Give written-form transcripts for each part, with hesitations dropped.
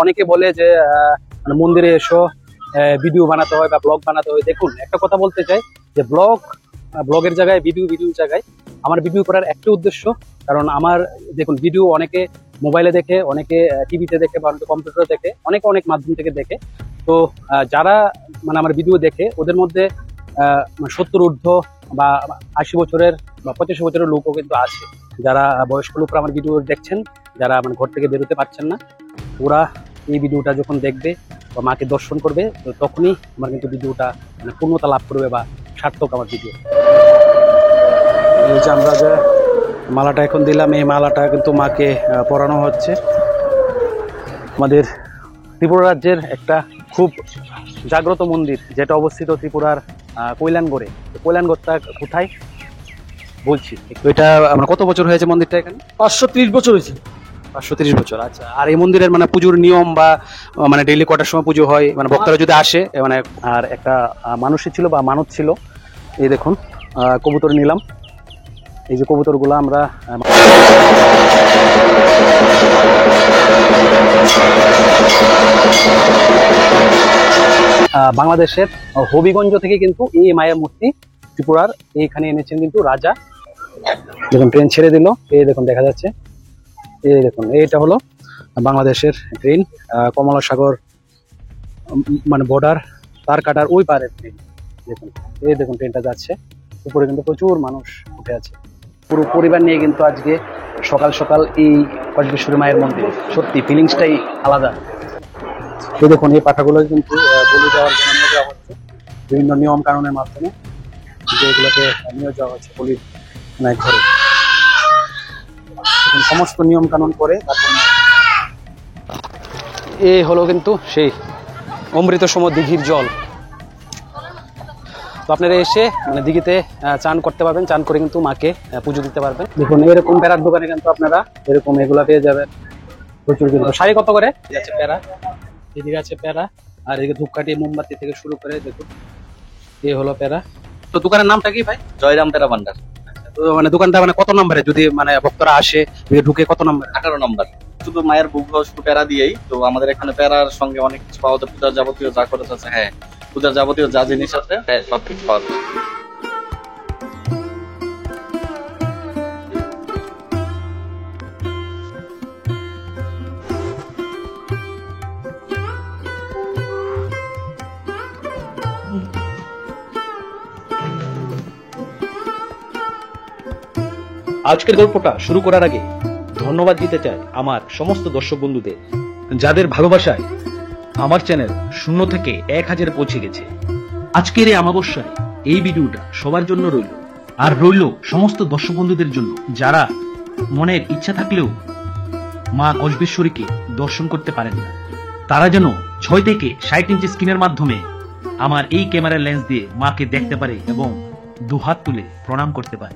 অনেকে বলে যে মানে মন্দিরে এসো ভিডিও বানাতে হয় বা ব্লগ বানাতে হয়। দেখুন, একটা কথা বলতে চাই যে ব্লগের জায়গায় ভিডিও জায়গায় আমার ভিডিও করার একটা উদ্দেশ্য, কারণ আমার দেখুন ভিডিও অনেকে মোবাইলে দেখে, অনেকে টিভিতে দেখে বা কম্পিউটারে দেখে, অনেকে অনেক মাধ্যম থেকে দেখে। তো যারা মানে আমার ভিডিও দেখে ওদের মধ্যে 70 ঊর্ধ্ব বা 80 বছরের বা 85 বছরের লোকও কিন্তু আছে, যারা বয়স্ক লোকরা আমার ভিডিও দেখছেন, যারা মানে ঘর থেকে বেরোতে পারছেন না। ওরা এই ভিডিওটা যখন দেখবে বা মাকে দর্শন করবে, তো তখনই আমার কিন্তু ভিডিওটা মানে পূর্ণতা লাভ করবে বা সার্থক আমার ভিডিও। এই যে আমরা যে মালাটা এখন দিলাম, এই মালাটা কিন্তু মাকে পরানো হচ্ছে। আমাদের ত্রিপুরা রাজ্যের একটা খুব জাগ্রত মন্দির, যেটা অবস্থিত ত্রিপুরার কৈলানগড়ে। কৈলানগড়টা কোথায় বলছি, এটা আমরা কত বছর হয়েছে মন্দিরটা এখানে? 530 বছর হয়েছে। 530 বছর। আচ্ছা, আর এই মন্দিরের মানে পুজোর নিয়ম বা মানে ডেইলি কটার সময় পুজো হয়, মানে ভক্তরা যদি আসে মানে, আর একটা মানুষই ছিল বা মানত ছিল। এই দেখুন কবুতর নিলাম, এই যে কবুতরগুলো আমরা বাংলাদেশের হবিগঞ্জ থেকে কিন্তু এই মায়ের মূর্তি ত্রিপুরার এইখানে এনেছেন কিন্তু রাজা। দেখুন ট্রেন ছেড়ে দিল, এই দেখুন দেখা যাচ্ছে, এই দেখুন এইটা হলো বাংলাদেশের ট্রেন, কমলা সাগর মানে বর্ডার তার কাটার ওই পারের ট্রেন। দেখুন এই দেখুন ট্রেনটা যাচ্ছে, উপরে কিন্তু প্রচুর মানুষ উঠে আছে। পুরো পরিবার নিয়ে কিন্তু আজকে সকাল সকাল এই কচবেশ্বরী মায়ের মন্দিরে, সত্যি ফিলিংসটাই আলাদা। এই দেখুন এই পাঠাগুলো কিন্তু বলি দেওয়ার জন্য নিয়ে যাওয়া হচ্ছে বিভিন্ন নিয়ম কানুনের মাধ্যমে, যেগুলোকে নিয়ে যাওয়া হচ্ছে বলির মানে ঘরে। সমস্ত নিয়ম কানুন করে তারপর এই হলো কিন্তু সেই অমৃত সম দিঘির জল। তো আপনারা এসে মানে দিঘিতে চান করতে পারবেন, চান করে কিন্তু মাকে পুজো দিতে পারবেন। দেখুন এরকম প্যারার দোকানে কিন্তু আপনারা এরকম এগুলা পেয়ে যাবেন প্রচুর। কিন্তু শাড়ি কত করে যাচ্ছে প্যারা, এদিকে আছে প্যারা, আর এদিকে ধূপকাঠি মোমবাতি থেকে শুরু করে দেখুন এই হলো প্যারা। তো দোকানের নামটা কি ভাই? জয়রাম পেরা ভান্ডার। তো মানে দোকানটা মানে কত নম্বরে, যদি মানে ভক্তরা আসে ঢুকে কত নম্বর? 18 নম্বর। শুধু মায়ের ভোগ শুধু প্যারা দিয়েই তো আমাদের এখানে প্যারার সঙ্গে অনেক কিছু পাওয়া যায়, পূজার যাবতীয় যা খরচ আছে, হ্যাঁ পূজার যাবতীয় যা জিনিস আছে, হ্যাঁ সব কিছু পাওয়া যায়। আজকের গল্পটা শুরু করার আগে ধন্যবাদ দিতে চাই আমার সমস্ত দর্শক বন্ধুদের, যাদের ভালোবাসায় আমার চ্যানেল 0 থেকে 1000 পৌঁছে গেছে। আজকের এই অমাবস্যায় এই ভিডিওটা সবার জন্য রইল, আর রইল সমস্ত দর্শক বন্ধুদের জন্য যারা মনের ইচ্ছা থাকলেও মা কচবেশ্বরীকে দর্শন করতে পারেন না। তারা যেন 6 থেকে 60 ইঞ্চি স্ক্রিনের মাধ্যমে আমার এই ক্যামেরার লেন্স দিয়ে মাকে দেখতে পারে এবং দুহাত তুলে প্রণাম করতে পারে।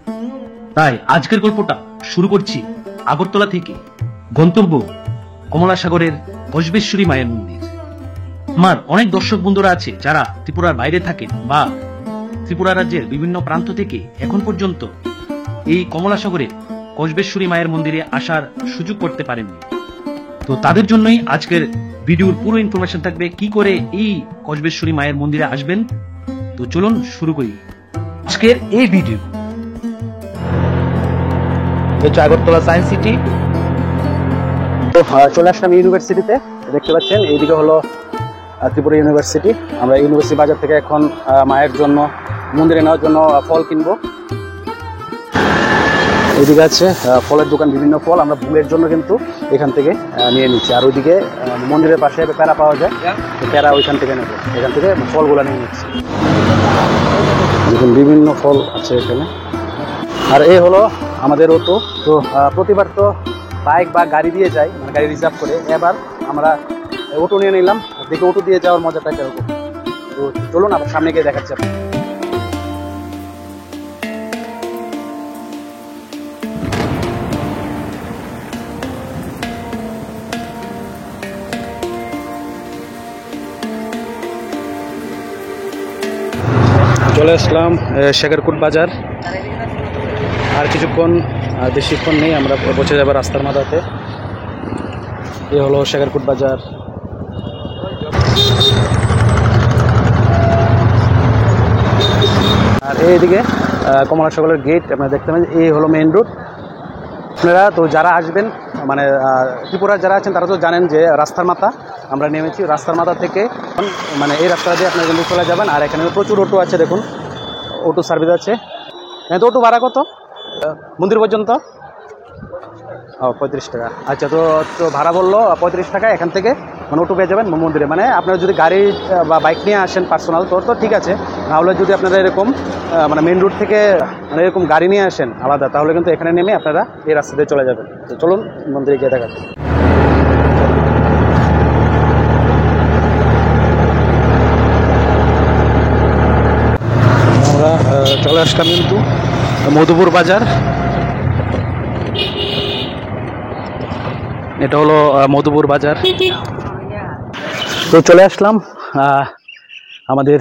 তাই আজকের গল্পটা শুরু করছি আগরতলা থেকে, গন্তব্য কমলা সাগরের কচবেশ্বরী মায়ের মন্দির। আমার অনেক দর্শক বন্ধুরা আছে যারা ত্রিপুরার বাইরে থাকেন বা ত্রিপুরা রাজ্যের বিভিন্ন প্রান্ত থেকে এখন পর্যন্ত এই কমলা সাগরের কচবেশ্বরী মায়ের মন্দিরে আসার সুযোগ করতে পারেননি। তো তাদের জন্যই আজকের ভিডিওর পুরো ইনফরমেশন থাকবে কি করে এই কচবেশ্বরী মায়ের মন্দিরে আসবেন। তো চলুন শুরু করি আজকের এই ভিডিও। Agartala science city. তো চলে আসলাম ইউনিভার্সিটিতে, দেখতে পাচ্ছেন এইদিকে হলো ত্রিপুরা ইউনিভার্সিটি। আমরা ইউনিভার্সিটি বাজার থেকে এখন মায়ের জন্য মন্দিরে নেওয়ার জন্য ফল কিনবো। এইদিকে আছে ফলের দোকান, বিভিন্ন ফল আমরা ভোগের জন্য কিন্তু এখান থেকে নিয়ে নিচ্ছি। আর ওইদিকে মন্দিরের পাশে প্যারা পাওয়া যায়, প্যারা ওইখান থেকে নেবো, এখান থেকে ফলগুলো নিয়ে নিচ্ছি। দেখুন বিভিন্ন ফল আছে এখানে। আর এই হলো আমাদের অটো। তো প্রতিবার তো বাইক বা গাড়ি দিয়ে যাই, মানে গাড়ি রিজার্ভ করে, এবার আমরা অটো নিয়ে নিলাম। দেখে অটো দিয়ে যাওয়ার মজাটা কিরকম, তো চলুন আবার সামনে গিয়ে দেখাচ্ছি। চলে আসলাম শেখারকুট বাজার। আর কিছুক্ষণ বেশিক্ষণ নেই, আমরা পৌঁছে যাবো রাস্তার মাথাতে। এ হলো শেখারকুট বাজার। আর এইদিকে কমলা সকলের গেট আপনারা দেখতে পাবেন, এই হলো মেইন রোড। আপনারা তো যারা আসবেন মানে ত্রিপুরার যারা আছেন তারা তো জানেন যে রাস্তার মাথা আমরা নেমেছি। রাস্তার মাথা থেকে মানে এই রাস্তা দিয়ে আপনারা কিন্তু চলে যাবেন। আর এখানে প্রচুর অটো আছে, দেখুন অটো সার্ভিস আছে। তো অটো ভাড়া কত মন্দির পর্যন্ত? ও 35 টাকা। আচ্ছা, তো তো ভাড়া বললো 35 টাকা এখান থেকে মানে অটো পেয়ে যাবেন মন্দিরে। মানে আপনারা যদি গাড়ি বা বাইক নিয়ে আসেন পার্সোনাল তো ঠিক আছে, নাহলে যদি আপনারা এরকম মানে মেন রোড থেকে মানে এরকম গাড়ি নিয়ে আসেন আলাদা, তাহলে কিন্তু এখানে নেমে আপনারা এই রাস্তা দিয়ে চলে যাবেন। তো চলুন মন্দিরে গিয়ে দেখা যাচ্ছে। আমরা চলে আসলাম কিন্তু মধুপুর বাজার। এটা হলো মধুপুর বাজার। তো চলে আসলাম আমাদের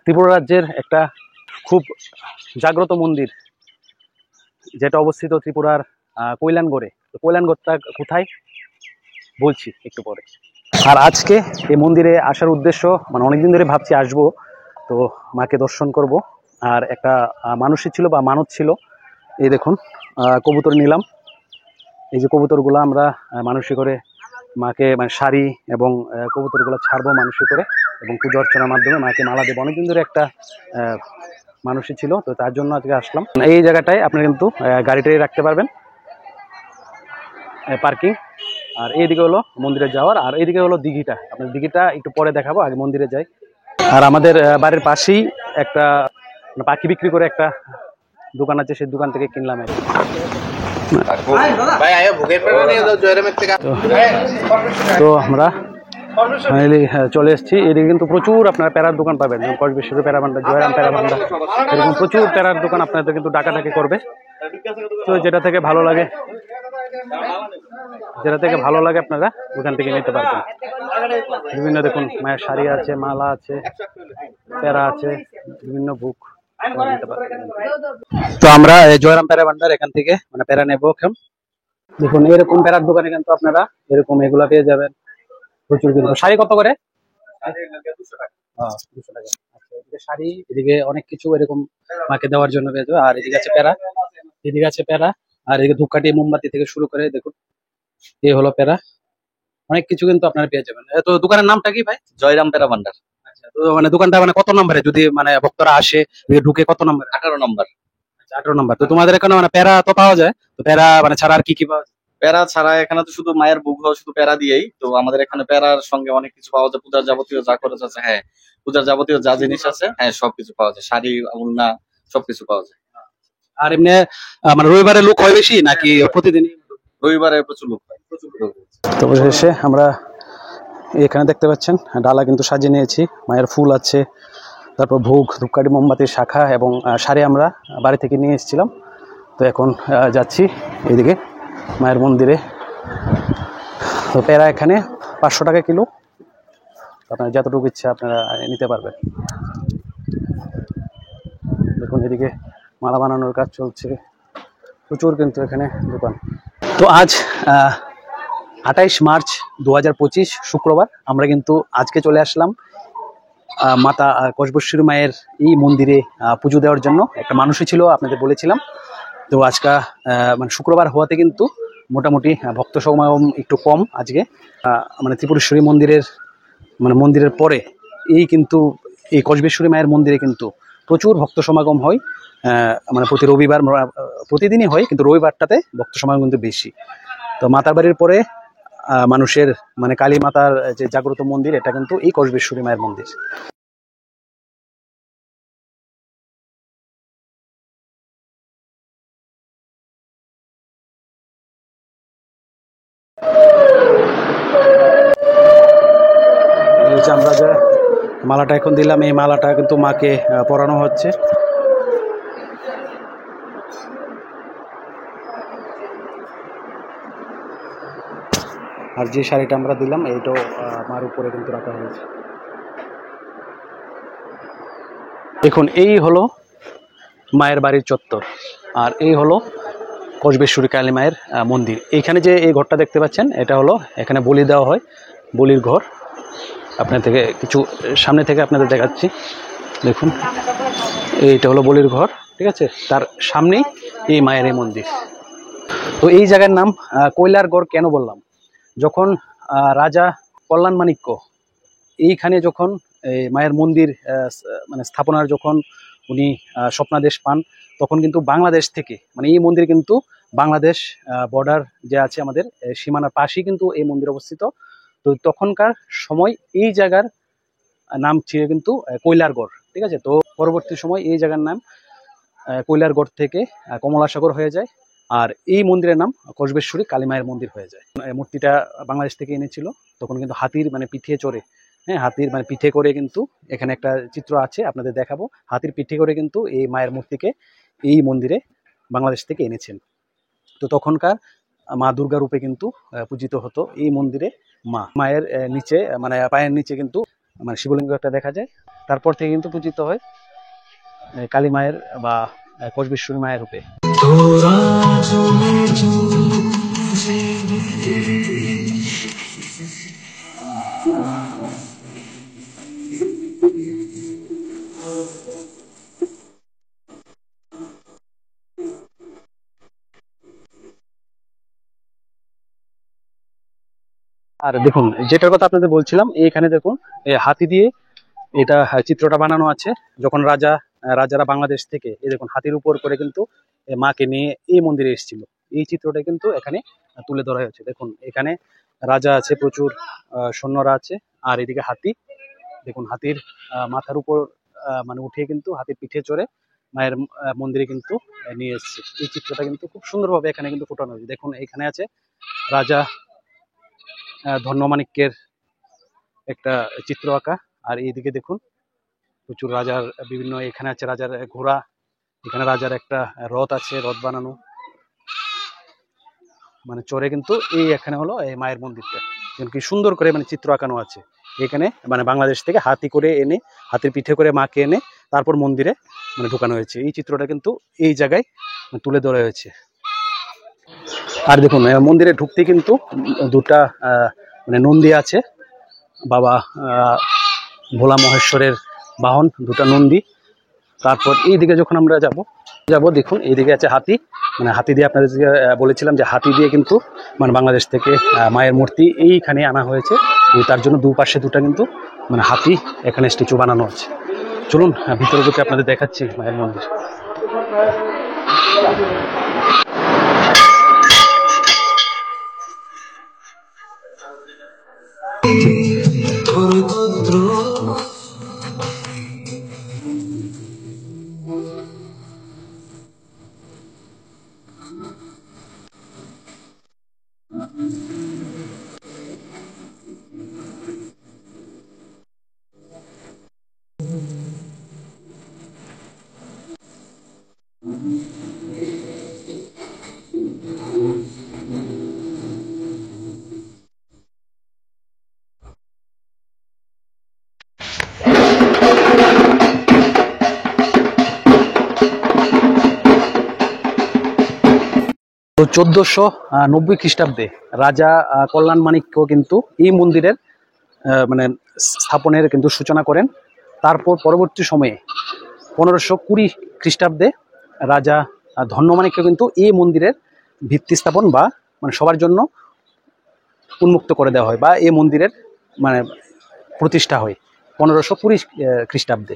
ত্রিপুরা রাজ্যের একটা খুব জাগ্রত মন্দির, যেটা অবস্থিত ত্রিপুরার কৈলানগড়ে। তো কৈলানগড়টা কোথায় বলছি একটু পরে। আর আজকে এই মন্দিরে আসার উদ্দেশ্য মানে অনেকদিন ধরে ভাবছি আসবো, তো মাকে দর্শন করব। আর একটা মানুষই ছিল বা মানত ছিল, এই দেখুন কবুতর নিলাম। এই যে কবুতরগুলো আমরা মানুষই করে মাকে মানে শাড়ি এবং কবুতরগুলো ছাড়বো মানুষই করে, এবং পুজো অর্চনার মাধ্যমে মাকে মালা দেবো। অনেকদিন ধরে একটা মানুষই ছিল, তো তার জন্য আজকে আসলাম। এই জায়গাটায় আপনারা কিন্তু গাড়িটাই রাখতে পারবেন, পার্কিং। আর এইদিকে হলো মন্দিরে যাওয়ার, আর এইদিকে হলো দিঘিটা। আপনার দিঘিটা একটু পরে দেখাবো, আগে মন্দিরে যাই। আর আমাদের বাড়ির পাশেই একটা পাখি বিক্রি করে একটা দোকান আছে, সেই দোকান থেকে কিনলাম। তো আমরা ফাইনালি চলে এসেছি। এদিকে কিন্তু প্রচুর আপনারা প্যারার দোকান পাবেন, কসবেশ্বরী প্যারা ভান্ডার, জয়রাম প্যারা ভান্ডার, এরকম প্রচুর প্যারার দোকান আপনাদের কিন্তু ডাকাডাকি করবে। তো যেটা থেকে ভালো লাগে আপনারা ওখান থেকে নিতে পারবেন। বিভিন্ন দেখুন মায়ের শাড়ি আছে, মালা আছে, প্যারা আছে, বিভিন্ন বুক নিতে পারবেন। তো আমরা জয়রাম প্যারা ভান্ডার এখান থেকে মানে প্যারা নেবো এখন। দেখুন এরকম প্যারার দোকানে কিন্তু আপনারা এরকম এগুলা পেয়ে যাবেন প্রচুর। কিন্তু শাড়ি কত করে? 200 টাকা। আচ্ছা, এদিকে শাড়ি, এদিকে অনেক কিছু এরকম মাকে দেওয়ার জন্য পেয়ে যাবে। আর এদিকে আছে প্যারা, আর এদিকে ধূপকাঠি মোমবাতি থেকে শুরু করে দেখুন এই হলো প্যারা, অনেক কিছু কিন্তু আপনারা পেয়ে যাবেন। তো দোকানের নামটা কি ভাই? জয়রাম প্যারা ভান্ডার। আচ্ছা, তো মানে দোকানটা মানে কত নম্বরে যদি মানে ভক্তরা আসে ঢুকে কত নম্বরে? 18 নম্বর। 18 নম্বর। তো তোমাদের এখানে মানে প্যারা তো পাওয়া যায়, তো প্যারা মানে ছাড়া আর কি কি পাওয়া যায়? প্যারা ছাড়া এখানে তো শুধু মায়ের বুক হয় শুধু প্যারা দিয়েই। তো আমাদের এখানে প্যারার সঙ্গে অনেক কিছু পাওয়া যায়, পূজার যাবতীয় যা খরচ আছে, হ্যাঁ পূজার যাবতীয় যা জিনিস আছে, হ্যাঁ সবকিছু পাওয়া যায়, শাড়ি উন্না সবকিছু পাওয়া যায়। আর এমনি মানে রবিবারে লোক হয় বেশি নাকি প্রতিদিনই? রবিবারে প্রচুর লোক হয়। তো শেষে আমরা এখানে দেখতে পাচ্ছেন ডালা কিন্তু সাজিয়ে নিয়েছি, মায়ের ফুল আছে, তারপর ভোগ, ধূপকাঠি, মোমবাতির শাখা এবং শাড়ি আমরা বাড়ি থেকে নিয়ে এসেছিলাম। তো এখন যাচ্ছি এইদিকে মায়ের মন্দিরে। তো প্যারা এখানে 500 টাকা কিলো, আপনার যতটুকু ইচ্ছা আপনারা নিতে পারবেন। দেখুন এদিকে মালা বানানোর কাজ চলছে, প্রচুর কিন্তু এখানে দোকান। তো আজ 28 মার্চ 2025 শুক্রবার। আমরা কিন্তু আজকে চলে আসলাম মাতা কসবেশ্বরী মায়ের এই মন্দিরে পুজো দেওয়ার জন্য। একটা মানুষই ছিল আপনাদের বলেছিলাম। তো আজকে মানে শুক্রবার হওয়াতে কিন্তু মোটামুটি ভক্ত সমাগম একটু কম আজকে। মানে ত্রিপুরেশ্বরী মন্দিরের পরে এই কিন্তু এই কসবেশ্বরী মায়ের মন্দিরে কিন্তু প্রচুর ভক্ত সমাগম হয়। মানে প্রতি রবিবার, প্রতিদিনই হয়, কিন্তু রবিবারটাতে ভক্ত সমাগম কিন্তু বেশি। তো মাতার বাড়ির পরে মানুষের মানে কালী মাতার যে জাগ্রত মন্দির, এটা কিন্তু এই কসবেশ্বরী মায়ের মন্দির। আমরা যে মালাটা এখন দিলাম, এই মালাটা কিন্তু মাকে পরানো হচ্ছে। আর যে শাড়িটা আমরা দিলাম এইটাও মার উপরে কিন্তু রাখা হয়েছে। দেখুন এই হলো মায়ের বাড়ির চত্বর, আর এই হলো কসবেশ্বরী কালী মায়ের মন্দির। এইখানে যে এই ঘরটা দেখতে পাচ্ছেন, এটা হলো এখানে বলি দেওয়া হয়, বলির ঘর। আপনার থেকে কিছু সামনে থেকে আপনাদের দেখাচ্ছি। দেখুন, এইটা হলো বলির ঘর, ঠিক আছে, তার সামনেই এই মায়ের এই মন্দির। তো এই জায়গার নাম কৈলারগড় কেন বললাম, যখন রাজা কল্যাণ মাণিক্য এইখানে যখন এই মায়ের মন্দির মানে স্থাপনার যখন উনি স্বপ্নাদেশ পান, তখন কিন্তু বাংলাদেশ থেকে, মানে এই মন্দির কিন্তু বাংলাদেশ বর্ডার যে আছে আমাদের সীমানার পাশেই কিন্তু এই মন্দির অবস্থিত। তো তখনকার সময় এই জায়গার নাম ছিল কিন্তু কৈলারগড়, ঠিক আছে। তো পরবর্তী সময় এই জায়গার নাম কৈলারগড় থেকে কমলাসাগর হয়ে যায়, আর এই মন্দিরের নাম কসবেশ্বরী কালী মায়ের মন্দির হয়ে যায়। মূর্তিটা বাংলাদেশ থেকে এনেছিল, তখন কিন্তু হাতির মানে পিঠে চড়ে, হ্যাঁ, হাতির মানে পিঠে করে কিন্তু এখানে একটা চিত্র আছে আপনাদের দেখাবো। হাতির পিঠে করে কিন্তু এই মায়ের মূর্তিকে এই মন্দিরে বাংলাদেশ থেকে এনেছেন। তো তখনকার মা দুর্গা রূপে কিন্তু পূজিত হতো এই মন্দিরে। মায়ের নিচে মানে পায়ের নিচে কিন্তু মানে শিবলিঙ্গ একটা দেখা যায়, তারপর থেকে কিন্তু পূজিত হয় কালী মায়ের বা কসবেশ্বরী মায়ের রূপে। আর দেখুন, যেটার কথা আপনাদের বলছিলাম, এইখানে দেখুন হাতি দিয়ে এটা চিত্রটা বানানো আছে। যখন রাজারা বাংলাদেশ থেকে এই দেখুন হাতির উপর করে কিন্তু মাকে নিয়ে এই মন্দিরে এসেছিল, এই চিত্রটা কিন্তু এখানে তুলে ধরা হয়েছে। দেখুন, এখানে রাজা আছে, প্রচুর সৈন্যরা আছে, আর এদিকে হাতি। দেখুন, হাতির মাথার উপর মানে উঠে কিন্তু হাতির পিঠে চড়ে মায়ের মন্দিরে কিন্তু নিয়ে এসেছে। এই চিত্রটা কিন্তু খুব সুন্দরভাবে এখানে কিন্তু ফুটানো হয়েছে। দেখুন, এখানে আছে রাজা ধন্যমাণিক্যের একটা চিত্র আঁকা, আর এইদিকে দেখুন প্রচুর রাজার বিভিন্ন, এখানে আছে রাজার ঘোড়া, এখানে রাজার একটা রথ আছে, রথ বানানো মানে চড়ে কিন্তু এই এখানে হলো এই মায়ের মন্দিরটা কি সুন্দর করে মানে চিত্র আঁকানো আছে। এখানে মানে বাংলাদেশ থেকে হাতি করে এনে, হাতির পিঠে করে মাকে এনে তারপর মন্দিরে মানে ঢুকানো হয়েছে। এই চিত্রটা কিন্তু এই জায়গায় তুলে ধরা হয়েছে। আর দেখুন, মন্দিরে ঢুকতে কিন্তু দুটা মানে নন্দী আছে, বাবা ভোলা মহেশ্বরের বাহন দুটা নন্দী। তারপর এই দিকে যখন আমরা যাব দেখুন এইদিকে আছে হাতি, মানে হাতি দিয়ে আপনাদের বলেছিলাম যে হাতি দিয়ে কিন্তু মানে বাংলাদেশ থেকে মায়ের মূর্তি এইখানে আনা হয়েছে। তার জন্য দুপাশে দুটা কিন্তু মানে হাতি এখানে স্ট্যাচু বানানো আছে। চলুন ভিতরে ঢুকে আপনাদের দেখাচ্ছি মায়ের মন্দির। তো 1490 খ্রিস্টাব্দে রাজা কল্যাণ মাণিক্য কিন্তু এই মন্দিরের মানে স্থাপনের কিন্তু সূচনা করেন। তারপর পরবর্তী সময়ে 1520 খ্রিস্টাব্দে রাজা ধন্যমাণিক্য কিন্তু এই মন্দিরের ভিত্তি স্থাপন বা মানে সবার জন্য উন্মুক্ত করে দেওয়া হয়, বা এই মন্দিরের মানে প্রতিষ্ঠা হয় 1520 খ্রিস্টাব্দে।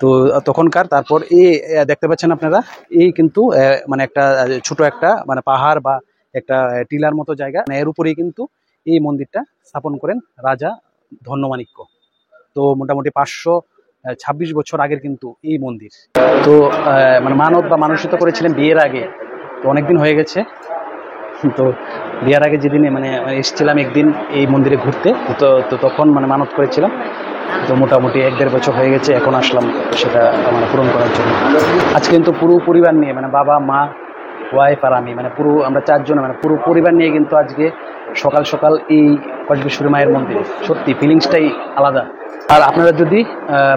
তো তখনকার তারপর এই দেখতে পাচ্ছেন আপনারা, এই কিন্তু মানে একটা ছোট একটা মানে পাহাড় বা একটা টিলার মতো জায়গা, এর উপরেই কিন্তু এই মন্দিরটা স্থাপন করেন রাজা ধন্যমাণিক্য। তো মোটামুটি 526 বছর আগের কিন্তু এই মন্দির। তো মানে মানত বা মানসিত করেছিলেন বিয়ের আগে, তো অনেকদিন হয়ে গেছে। তো বিয়ের আগে যেদিনে মানে এসেছিলাম একদিন এই মন্দিরে ঘুরতে, তো তখন মানে মানত করেছিলাম। তো মোটামুটি 1-1.5 বছর হয়ে গেছে, এখন আসলাম সেটা মানে পূরণ করার জন্য। আজকে কিন্তু পুরো পরিবার নিয়ে মানে বাবা, মা, ওয়াইফ আর আমি, মানে পুরো আমরা 4 জন মানে পুরো পরিবার নিয়ে কিন্তু আজকে সকাল সকাল এই কসবেশ্বরী মায়ের মন্দিরে। সত্যি ফিলিংসটাই আলাদা। আর আপনারা যদি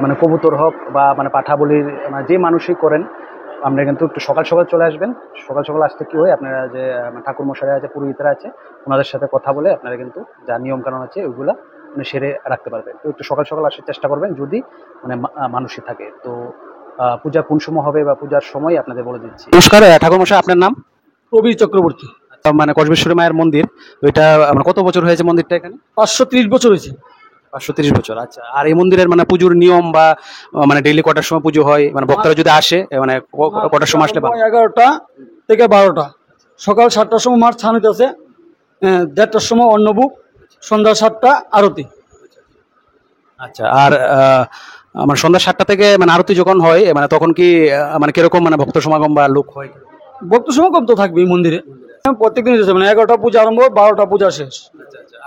মানে কবুতর হোক বা মানে পাঠা বলির মানে যে মানুষই করেন, আপনারা কিন্তু একটু সকাল সকাল চলে আসবেন। সকাল সকাল আসতে কি হয়, আপনারা যে ঠাকুর মশাই আছে, পুরোহিতরা আছে, ওনাদের সাথে কথা বলে আপনারা কিন্তু যা নিয়ম কানুন আছে ওইগুলা মানে সেরে রাখতে পারবেন। তো একটু সকাল সকাল আসার চেষ্টা করবেন যদি মানে মানুষই থাকে। তো পূজা কোন সময় হবে বা পূজার সময় আপনাদের বলে দিচ্ছি। নমস্কার ঠাকুরমশাই, আপনার নাম? প্রবীর চক্রবর্তী। মানে কসবেশ্বরী মায়ের মন্দির, তো এটা মানে কত বছর হয়েছে মন্দিরটা এখানে? 530 বছর হয়েছে। 530 বছর। আচ্ছা, আর এই মন্দিরের মানে পুজোর নিয়ম বা মানে ডেইলি কটার সময় পুজো হয়, মানে ভক্তরা যদি আসে মানে কটার সময় আসলে ভালো? 11টা থেকে 12টা। সকাল 7টার সময় মার ছানিতে আছে, 1:30টার সময় অন্নভোগ, সন্ধ্যা 7টা আরতি। আচ্ছা, আর মানে সন্ধ্যা 7টা থেকে মানে আরতি যখন হয় মানে তখন কি মানে কিরকম মানে ভক্ত সমাগম বা লোক হয়? ভক্ত সমাগম তো থাকবেই মন্দিরে প্রত্যেকদিন, মানে 11টা পূজা আরম্ভ, 12টা পূজা শেষ।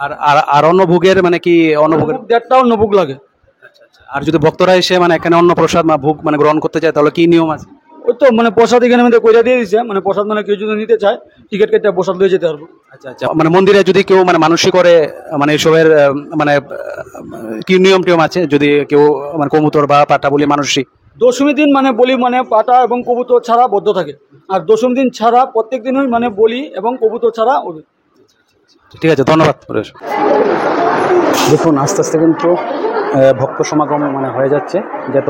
আর আর আর অন্নভোগের মানে কি অন্নভোগের 1:30টা অন্নভোগ লাগে। আর যদি ভক্তরা এসে মানে এখানে অন্ন প্রসাদ বা ভোগ মানে গ্রহণ করতে চায় তাহলে কি নিয়ম আছে? ওই তো মানে প্রসাদ এখানে আমাদের কইরা দিয়ে দিচ্ছে, মানে প্রসাদ মানে কেউ যদি নিতে চায় টিকিট কেটে প্রসাদ লয়ে যেতে পারবো। আচ্ছা আচ্ছা, মানে মন্দিরে যদি কেউ মানে মানসিক করে মানে এসবের মানে কি নিয়ম টিয়ম আছে যদি কেউ মানে কবুতর বা পাটা বলি মানসিক? দশমী দিন মানে বলি মানে পাটা এবং কবুতর ছাড়া বদ্ধ থাকে, আর দশমী দিন ছাড়া প্রত্যেক দিনই মানে বলি এবং কবুতর ছাড়া ওদের। ঠিক আছে, ধন্যবাদ। দেখুন আস্তে আস্তে কিন্তু ভক্ত সমাগম মানে হয়ে যাচ্ছে, যত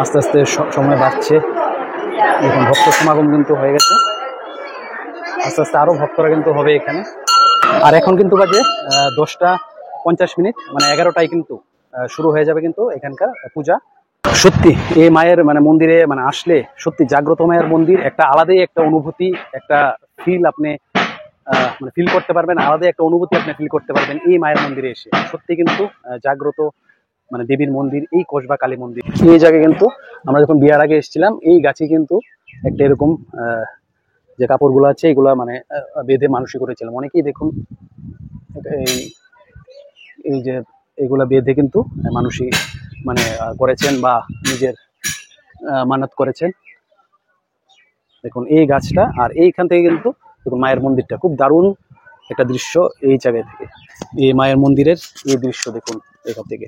আস্তে আস্তে সময় বাড়ছে। দেখুন ভক্ত সমাগম কিন্তু হয়ে গেছে, আস্তে আস্তে আরো ভক্তরা কিন্তু হবে এখানে। আর এখন কিন্তু বাজে 10টা 50 মিনিট, মানে 11টায় কিন্তু শুরু হয়ে যাবে কিন্তু এখানকার পূজা। সত্যি এই মায়ের মানে মন্দিরে মানে আসলে সত্যি জাগ্রত মায়ের মন্দির, একটা আলাদাই একটা অনুভূতি, একটা ফিল আপনি মানে ফিল করতে পারবেন, আলাদা একটা অনুভূতি আপনি ফিল করতে পারবেন এই মায়ের মন্দিরে এসে। সত্যি কিন্তু জাগ্রত মানে দেবীর মন্দির এই কসবা কালী মন্দির। এই জায়গায় কিন্তু আমরা যখন বিয়ার আগে এসেছিলাম এই গাছে কিন্তু একটা এরকম যে কাপড়গুলো আছে এগুলা মানে বেঁধে মানুষই করেছিলাম। অনেকেই দেখুন এই এই যে এগুলা বেঁধে কিন্তু মানুষই মানে করেছেন বা নিজের মানত করেছেন। দেখুন এই গাছটা, আর এইখান থেকে কিন্তু দেখুন মায়ের মন্দিরটা, খুব দারুণ একটা দৃশ্য এই জায়গা থেকে। এই মায়ের মন্দিরের এই দৃশ্য দেখুন এখান থেকে।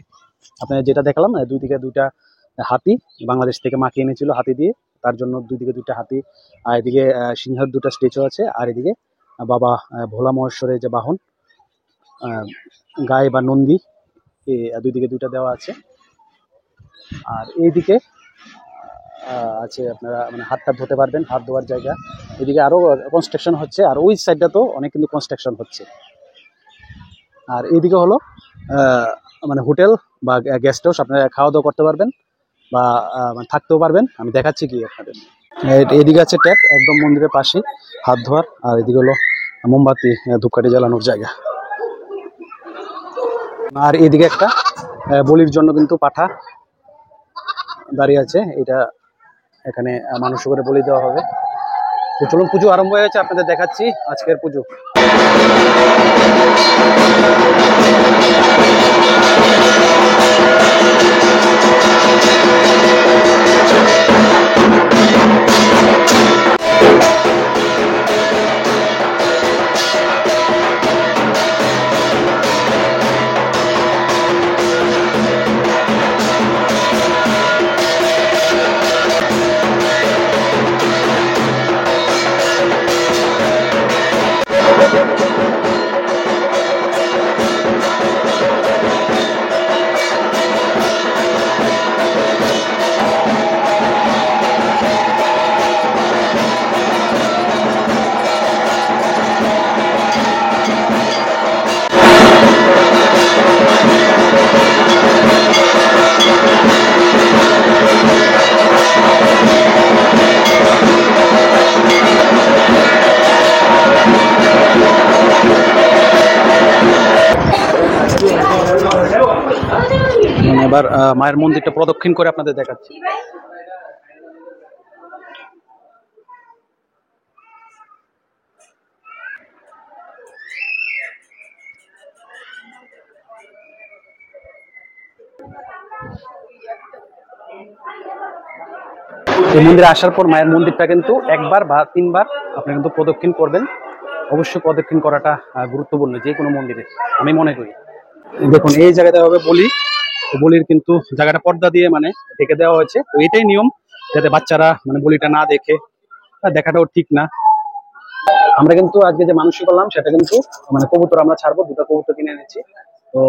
আপনার যেটা দেখালাম দুই দিকে দুইটা হাতি বাংলাদেশ থেকে মাকে এনেছিল হাতি দিয়ে, তার জন্য দুই দিকে দুইটা হাতি, আর এদিকে সিংহের দুটো স্ট্যাচু আছে, আর এদিকে বাবা ভোলা মহেশ্বরের যে বাহন গায়ে বা নন্দী, দুই দিকে দুইটা দেওয়া আছে। আর এইদিকে আছে আপনারা মানে হাতটা ধুতে পারবেন, হাত ধোয়ার জায়গা। এদিকে আরো কনস্ট্রাকশন হচ্ছে, আর ওই সাইডটা তো অনেক কিন্তু কনস্ট্রাকশন হচ্ছে। আর এইদিকে হলো মানে হোটেল বা গেস্ট হাউস, আপনারা খাওয়া দাওয়া করতে পারবেন বা মানে থাকতেও পারবেন। আমি দেখাচ্ছি কি আপনাদের। এদিকে আছে ট্যাপ একদম মন্দিরের পাশে হাত ধোয়ার, আর এদিকে হলো মোমবাতি ধূপকাঠি জ্বালানোর জায়গা। আর এদিকে একটা বলির জন্য কিন্তু পাঠা দাঁড়িয়ে আছে, এটা এখানে মানুষ করে বলি দেওয়া হবে। তো চলুন, পুজো আরম্ভ হয়ে গেছে, আপনাদের দেখাচ্ছি আজকের পুজো। এবার মায়ের মন্দিরটা প্রদক্ষিণ করে আপনাদের দেখাচ্ছি। এই মন্দিরে আসার পর মায়ের মন্দিরটা কিন্তু একবার বা 3বার আপনি কিন্তু প্রদক্ষিণ করবেন। অবশ্যই প্রদক্ষিণ করাটা গুরুত্বপূর্ণ যে কোনো মন্দিরে আমি মনে করি। দেখুন এই জায়গাটা হবে বলি, বলির কিন্তু জায়গাটা পর্দা দিয়ে মানে ঢেকে দেওয়া হয়েছে। তো এটাই নিয়ম, যাতে বাচ্চারা মানে বলিটা না দেখে, দেখাটাও ঠিক না। আমরা কিন্তু আজকে যে মানসিক করলাম সেটা কিন্তু মানে কবুতর আমরা ছাড়বো, 2টা কবুতর কিনে এনেছি। তো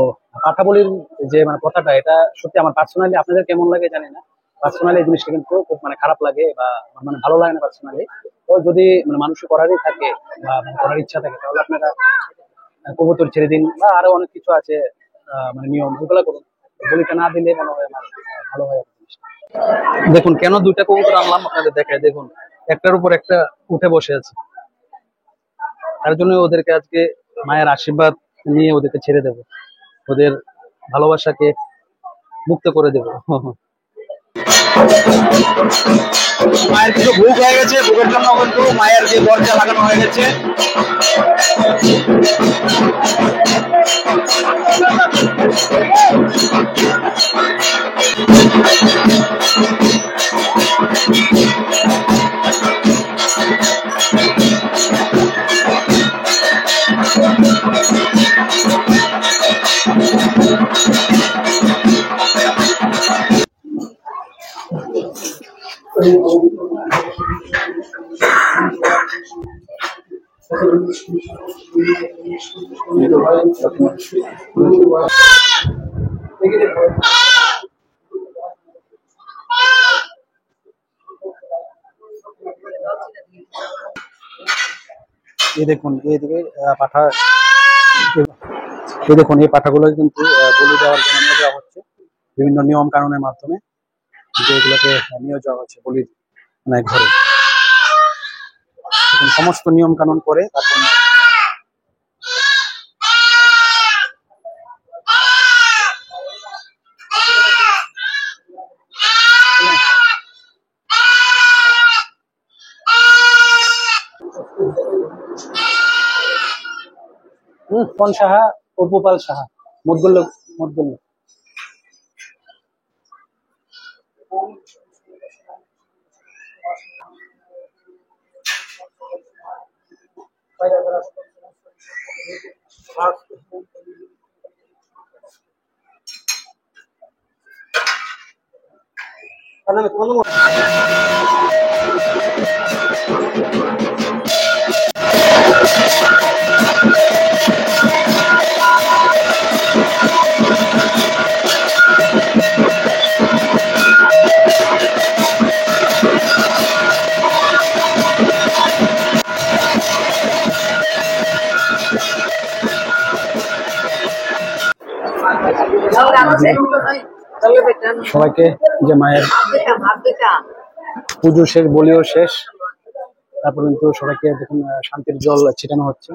পাঠা বলির যে মানে কথাটা, এটা সত্যি আমার পার্সোনালি, আপনাদের কেমন লাগে জানি না, পার্সোনালি এই জিনিসটা কিন্তু খুব মানে খারাপ লাগে বা আমার মানে ভালো লাগে না পার্সোনালি। তো যদি মানে মানুষের করারই থাকে বা মানে করার ইচ্ছা থাকে, তাহলে আপনারা কবুতর ছেড়ে দিন বা আরো অনেক কিছু আছে মানে নিয়ম, ওগুলো করুন। বলিটা না দিলে মনে হয় আমার ভালো হয় আর কি জিনিসটা। দেখুন কেন দুইটা কবুতর আনলাম আপনাদের দেখায়, দেখুন একটার উপর একটা উঠে বসে আছে। তার জন্য ওদেরকে আজকে মায়ের আশীর্বাদ নিয়ে ওদেরকে ছেড়ে দেব, ওদের ভালোবাসাকে মুক্ত করে দেব। মায়ের কিছু ভোগ হয়ে গেছে, ভোগের জন্য কিন্তু মায়ের যে দরজা লাগানো হয়ে গেছে। এই দেখুন এইদিকে পাঠা, এই দেখুন এই পাঠাগুলো কিন্তু বলি দেওয়ার জন্য নিয়ে যাওয়া হচ্ছে বিভিন্ন নিয়ম কানুনের মাধ্যমে, যে এগুলোকে নিয়ে যাওয়া হচ্ছে বলির মানে ঘরে। দেখুন, সমস্ত নিয়ম কানুন করে তারপর কোন সাহা, অপুপাল সাহা, মদগুল্ল, মদগুল্ল। সবাইকে যে মায়ের পুজো শেষ, বলিও শেষ, তারপর কিন্তু সবাইকে দেখুন শান্তির জল ছিটানো হচ্ছে।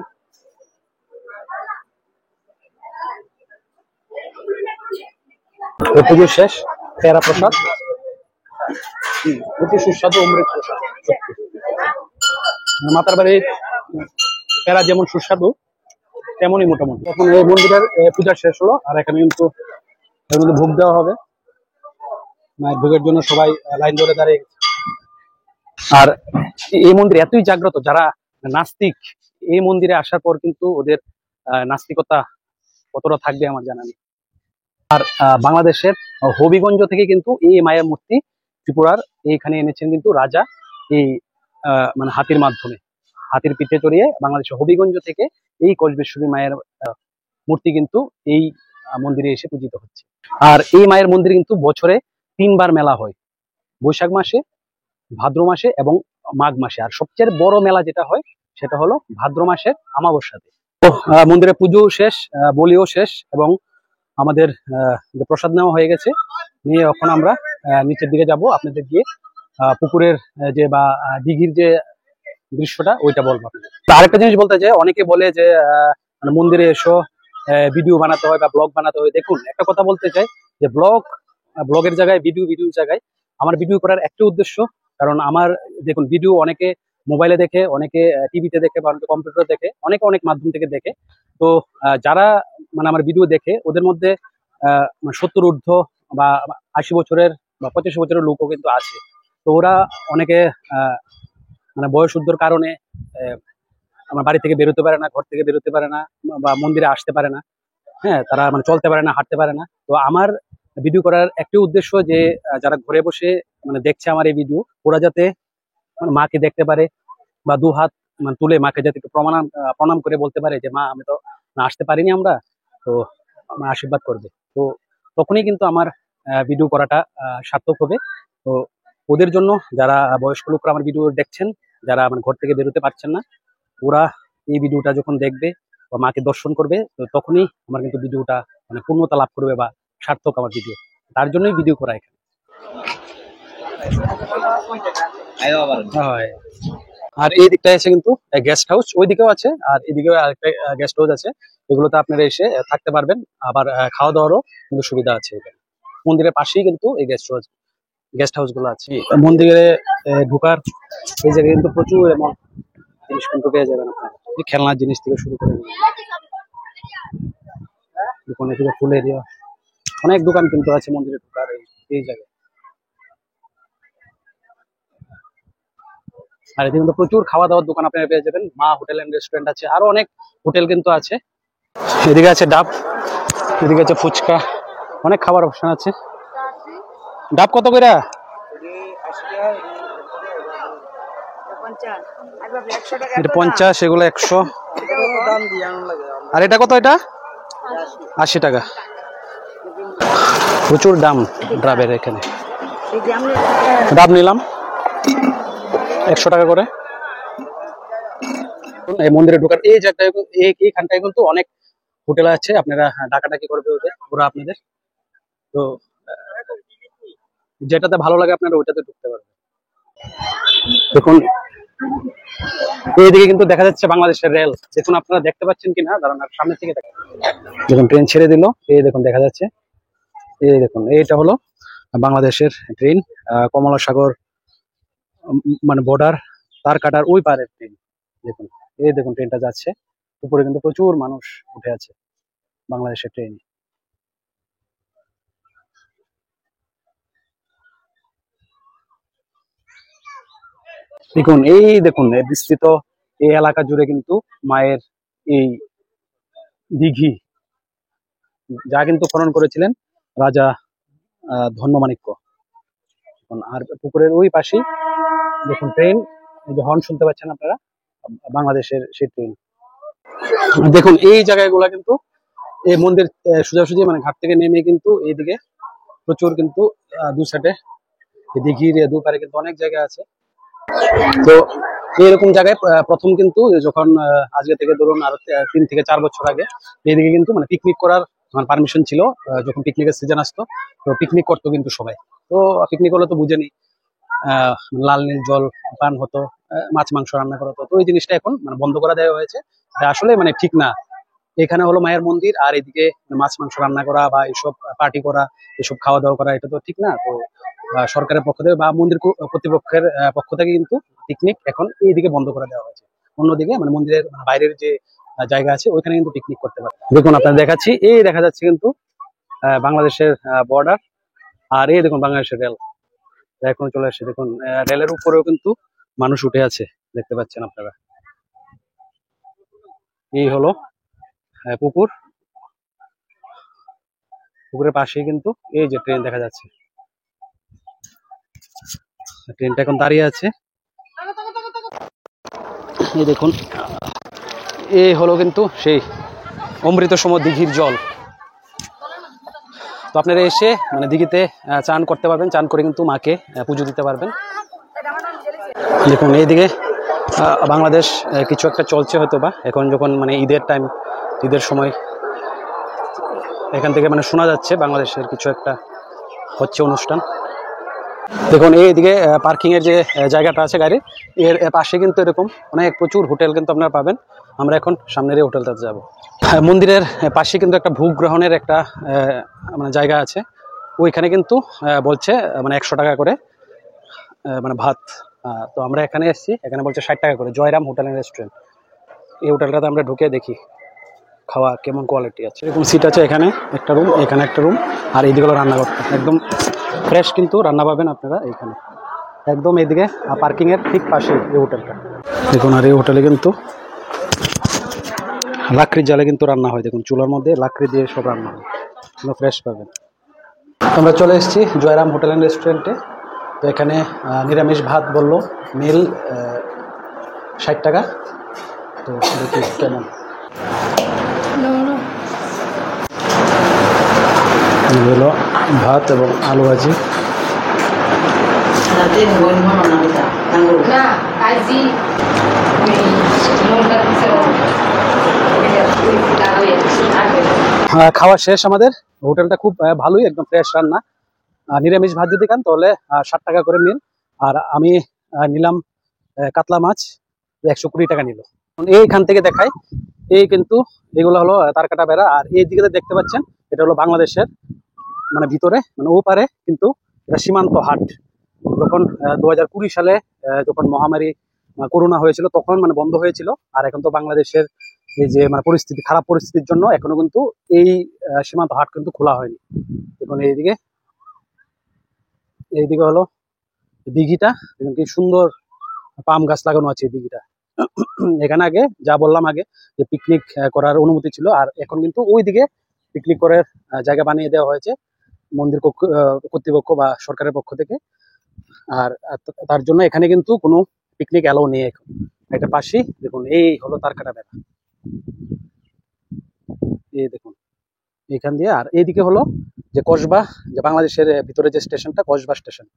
পুজো শেষ, পেয়ারা প্রসাদ, অতি সুস্বাদু অমৃত প্রসাদ। মাতার বাড়ির পেয়ারা যেমন সুস্বাদু, তেমনই মোটামুটি। এখন এই মন্দিরের পূজা শেষ হলো, আর এখানে কিন্তু এর মধ্যে ভোগ দেওয়া হবে। মায়ের ভোগের জন্য সবাই লাইন ধরে দাঁড়িয়ে গেছে। আর এই মন্দির এতই জাগ্রত, যারা নাস্তিক এই মন্দিরে আসার পর কিন্তু ওদের নাস্তিকতা কতটা থাকবে আমার জানা নেই। আর বাংলাদেশের হবিগঞ্জ থেকে কিন্তু এই মায়ের মূর্তি ত্রিপুরার এইখানে এনেছেন কিন্তু রাজা, এই মানে হাতির মাধ্যমে, হাতির পিঠে চড়িয়ে বাংলাদেশের হবিগঞ্জ থেকে এই কসবেশ্বরী মায়ের মূর্তি কিন্তু এই মন্দিরে এসে পূজিত হচ্ছে। আর এই মায়ের মন্দির কিন্তু বছরে 3বার মেলা হয়, বৈশাখ মাসে, ভাদ্র মাসে এবং মাঘ মাসে। আর সবচেয়ে বড় মেলা যেটা হয় সেটা হলো ভাদ্র মাসের আমাবস্যাতে। তো মন্দিরে পুজো শেষ, বলিও শেষ, এবং আমাদের যে প্রসাদ নেওয়া হয়ে গেছে, নিয়ে এখন আমরা নিচের দিকে যাব, আপনাদের গিয়ে পুকুরের যে বা দিঘির যে দৃশ্যটা ওইটা বলবো আপনাদের। তো আরেকটা জিনিস বলতে চাই, অনেকে বলে যে মানে মন্দিরে এসো ভিডিও বানাতে হয় বা ব্লগ বানাতে হয়। দেখুন একটা কথা বলতে চাই, যে ব্লগের জায়গায় ভিডিও, ভিডিওর জায়গায় আমার ভিডিও করার একটা উদ্দেশ্য, কারণ আমার দেখুন ভিডিও অনেকে মোবাইলে দেখে, অনেকে টিভিতে দেখে, বা অনেকে কম্পিউটারে দেখে, অনেকে অনেক মাধ্যম থেকে দেখে। তো যারা মানে আমার ভিডিও দেখে, ওদের মধ্যে 70 ঊর্ধ্ব বা 80 বছরের বা 85 বছরের লোকও কিন্তু আছে। তো ওরা অনেকে মানে বয়স ঊর্ধ্বর কারণে আমার বাড়ি থেকে বেরোতে পারে না, ঘর থেকে বেরোতে পারে না, বা মন্দিরে আসতে পারে না। হ্যাঁ, তারা মানে চলতে পারে না, হাঁটতে পারে না। তো আমার ভিডিও করার একটাই উদ্দেশ্য, যে যারা ঘরে বসে মানে দেখছে আমার এই ভিডিও, ওরা যাতে মানে মাকে দেখতে পারে, বা 2 হাত মানে তুলে মাকে যাতে একটু প্রণাম করে বলতে পারে যে মা, আমি তো আসতে পারিনি আমরা, তো আমার আশীর্বাদ করবে। তো তখনই কিন্তু আমার ভিডিও করাটা সার্থক হবে। তো ওদের জন্য যারা বয়স্ক লোকরা আমার ভিডিও দেখছেন, যারা মানে ঘর থেকে বেরোতে পারছেন না, ওরা এই ভিডিওটা যখন দেখবে বা মাকে দর্শন করবে, তো তখনই আমার কিন্তু ভিডিওটা মানে পূর্ণতা লাভ করবে বা সার্থক আমার ভিডিও। তার জন্যই ভিডিও করা এখানে। হয়। আর এই দিকটায় আছে কিন্তু গেস্ট হাউস, ওই দিকেও আছে, আর এদিকেও আরেকটা গেস্ট হাউস আছে। এগুলোতে আপনারা এসে থাকতে পারবেন, আবার খাওয়া দাওয়ারও কিন্তু সুবিধা আছে এখানে। মন্দিরের পাশেই কিন্তু এই গেস্ট হাউস গুলো আছে। মন্দিরে ঢোকার এই জায়গায় কিন্তু প্রচুর এমন জিনিস কিন্তু পেয়ে যাবেন আপনারা, এই খেলনার জিনিস থেকে শুরু করে দেখুন, এদিকে ফুলের অনেক দোকান কিন্তু আছে মন্দিরে ঢোকার এই জায়গায়। আর এদিকে কিন্তু প্রচুর খাওয়া দাওয়ার দোকান আপনারা পেয়ে যাবেন। মা হোটেল এন্ড রেস্টুরেন্ট আছে, আরো অনেক হোটেল কিন্তু আছে। এদিকে আছে ডাব, এদিকে আছে ফুচকা, অনেক খাবার অপশন আছে। ডাব কত করে? এটা 50, এগুলো 100। আর এটা কত? এটা 80 টাকা। প্রচুর দাম ডাবের এখানে। ডাব নিলাম 100 টাকা করে। এই মন্দিরে ঢোকার এই জায়গাটায় এইখানটায় কিন্তু অনেক হোটেল আছে, আপনারা ডাকাডাকি করবে ওরা আপনাদের। তো যেটাতে ভালো লাগে আপনারা ওইটাতে ঢুকতে পারবেন। দেখুন এইদিকে কিন্তু দেখা যাচ্ছে বাংলাদেশের রেল। দেখুন আপনারা দেখতে পাচ্ছেন কিনা, দাঁড়ান সামনে থেকে দেখেন। দেখুন ট্রেন ছেড়ে দিল, এই দেখুন দেখা যাচ্ছে। এই দেখুন এইটা হলো বাংলাদেশের ট্রেন, কমলা সাগর মানে বর্ডার তার কাটার ওই পারের ট্রেন। দেখুন এই দেখুন ট্রেনটা যাচ্ছে, উপরে কিন্তু প্রচুর মানুষ উঠে আছে বাংলাদেশের ট্রেনে। দেখুন এই দেখুন বিস্তৃত এই এলাকা জুড়ে কিন্তু মায়ের এই দিঘি, যা কিন্তু খনন করেছিলেন রাজা ধন্যমাণিক্য। আর পুকুরের ওই পাশেই দেখুন ট্রেন, এই যে হর্ন শুনতে পাচ্ছেন আপনারা, বাংলাদেশের সেই ট্রেন। দেখুন এই জায়গাগুলা কিন্তু এই মন্দির সোজাসুজি মানে ঘাট থেকে নেমে কিন্তু এইদিকে প্রচুর কিন্তু দু সাইডে দিঘির দুপারে কিন্তু অনেক জায়গা আছে। তো এইরকম জায়গায় প্রথম কিন্তু যখন আজকে থেকে ধরুন আরো 3 থেকে 4 বছর আগে এইদিকে কিন্তু মানে পিকনিক করার পারমিশন ছিল। যখন পিকনিকের সিজন আসতো তো পিকনিক করতো কিন্তু সবাই। তো পিকনিক হলে তো বুঝেনি, লাল নীল জল পান হতো, মাছ মাংস রান্না করা হতো। তো এই জিনিসটা এখন মানে বন্ধ করে দেওয়া হয়েছে, আসলে মানে ঠিক না। এখানে হলো মায়ের মন্দির, আর এদিকে মাছ মাংস রান্না করা বা এইসব পার্টি করা, এসব খাওয়া দাওয়া করা, এটা তো ঠিক না। তো সরকারের পক্ষ থেকে বা মন্দির কর্তৃপক্ষের পক্ষ থেকে কিন্তু পিকনিক এখন এইদিকে বন্ধ করে দেওয়া হয়েছে। অন্যদিকে মানে মন্দিরের বাইরের যে জায়গা আছে ওইখানে কিন্তু পিকনিক করতে পারে। দেখুন আপনাদের দেখাচ্ছি, এই দেখা যাচ্ছে কিন্তু বাংলাদেশের বর্ডার, আর এই দেখুন বাংলাদেশের রেল এখন চলে আসছে। দেখুন রেলের উপরেও কিন্তু মানুষ উঠে আছে, দেখতে পাচ্ছেন আপনারা। এই হলো পুকুর, পুকুরের পাশেই কিন্তু এই যে ট্রেন দেখা যাচ্ছে। ট্রেনটা এখন দাঁড়িয়ে আছে। এই দেখুন এই হলো কিন্তু সেই অমৃত সম দিঘির জল। তো আপনারা এসে মানে দিঘিতে চান করতে পারবেন, চান করে কিন্তু মাকে পুজো দিতে পারবেন। দেখুন এইদিকে বাংলাদেশ কিছু একটা চলছে হয়তো বা, এখন যখন মানে ঈদের টাইম, ঈদের সময় এখান থেকে মানে শোনা যাচ্ছে বাংলাদেশের কিছু একটা হচ্ছে অনুষ্ঠান। দেখুন এইদিকে পার্কিং এর যে জায়গাটা আছে গাড়ির, এর পাশে কিন্তু এরকম অনেক প্রচুর হোটেল কিন্তু আপনারা পাবেন। আমরা এখন সামনের এই হোটেলটাতে যাব। মন্দিরের পাশে কিন্তু একটা ভোগ গ্রহণের একটা মানে জায়গা আছে, ওইখানে কিন্তু বলছে মানে 100 টাকা করে মানে ভাত। তো আমরা এখানে এসেছি, এখানে বলছে 60 টাকা করে, জয়রাম হোটেল এন্ড রেস্টুরেন্ট। এই হোটেলটাতে আমরা ঢুকে দেখি খাওয়া কেমন কোয়ালিটি আছে। এরকম সিট আছে, এখানে একটা রুম, এখানে একটা রুম, আর এইদিকে রান্না করতে একদম ফ্রেশ কিন্তু রান্না পাবেন আপনারা এখানে একদম। এইদিকে পার্কিং এর ঠিক পাশে এই হোটেলটা দেখুন। আর এই হোটেলে কিন্তু লাকড়ির জালে কিন্তু রান্না হয়, দেখুন চুলার মধ্যে লাকড়ি দিয়ে সব রান্না হয়, ফ্রেশ পাবেন। আমরা চলে এসেছি জয়রাম হোটেল অ্যান্ড রেস্টুরেন্টে। তো এখানে নিরামিষ ভাত বললো, মিল 60 টাকা। তো দেখি কেমন। হলো ভাত এবং আলু ভাজি। খাওয়া শেষ আমাদের। হোটেলটা খুব ভালোই, একদম ফ্রেশ রান্না। নিরামিষ ভাত যদি খান তাহলে 60 টাকা করে নিন। আর আমি নিলাম কাতলা মাছ, 120 টাকা নিল। এইখান থেকে দেখাই, এই কিন্তু এগুলো হলো তারকাটা বেড়া। আর এই দিকে দেখতে পাচ্ছেন এটা হলো বাংলাদেশের মানে ভিতরে, মানে ওপারে কিন্তু এটা সীমান্ত হাট। যখন 2020 সালে যখন মহামারী করোনা হয়েছিল তখন মানে বন্ধ হয়েছিল। আর এখন তো বাংলাদেশের এই যে মানে পরিস্থিতি, খারাপ পরিস্থিতির জন্য এখনো কিন্তু এই সীমান্ত হাট কিন্তু খোলা হয়নি। দেখুন এইদিকে হলো দিঘিটা, দেখুন কি সুন্দর পাম গাছ লাগানো আছে এই দিঘিটা। এখানে আগে যা বললাম আগে যে পিকনিক করার অনুমতি ছিল, আর এখন কিন্তু ওইদিকে পিকনিক করার জায়গা বানিয়ে দেওয়া হয়েছে মন্দির কর্তৃপক্ষ বা সরকারের পক্ষ থেকে। আর তার জন্য এখানে কিন্তু কোনো পিকনিক অ্যালাউ নেই এখন। এটা পাশেই দেখুন এই হলো তারকাটা বেড়া, এই দেখুন এখান দিয়ে। আর এইদিকে হলো যে কসবা, যে বাংলাদেশের ভিতরে যে স্টেশনটা কসবা স্টেশন,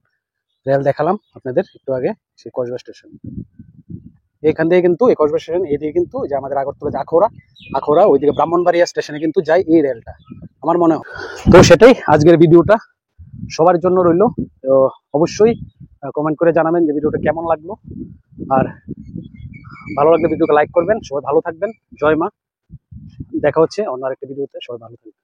রেল দেখালাম আপনাদের একটু আগে, সেই কসবা স্টেশন। এখান থেকে কিন্তু এই কসবা স্টেশন, এইদিকে কিন্তু যে আমাদের আগরতলা যে আখোরা ওইদিকে ব্রাহ্মণবাড়িয়া স্টেশনে কিন্তু যায় এই রেলটা আমার মনে হয়। তো সেটাই আজকের ভিডিওটা সবার জন্য রইলো। তো অবশ্যই কমেন্ট করে জানাবেন যে ভিডিওটা কেমন লাগলো। আর ভালো লাগলে ভিডিওকে লাইক করবেন। সবাই ভালো থাকবেন। জয় মা। দেখা হচ্ছে অন্য আরেকটা ভিডিওতে। সবাই ভালো থাকবেন।